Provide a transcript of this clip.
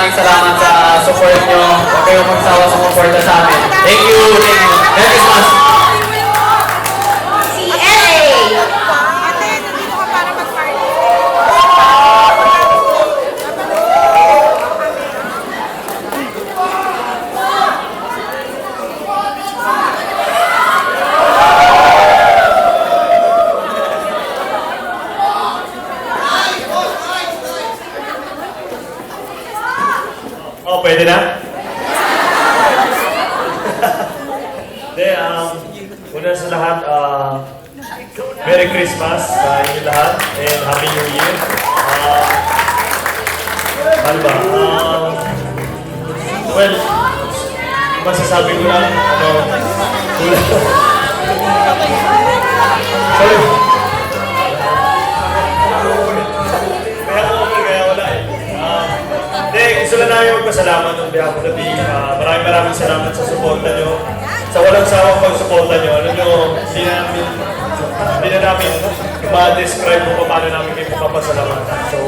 maraming salamat sa support nyo. Huwag kayong magsawa sa suporta sa amin. Thank you, thank you. Merry Christmas! Si LA. Ate, nandito ka para mag-party. Oh, pwede na? Hindi, una sa lahat, Merry Christmas sa inyo lahat and Happy New Year. Ano ba? Well, masasabi ko lang, kulang. Sorry. Kaya wala eh. Hindi, gusto lang namin magpasalamat ng behalf of the team. Maraming salamat sa suporta nyo. Sa walang sawang pag-suporta nyo. Alam nyo, hindi na namin ma-describe kung paano namin kayo mapapasalamatan. So,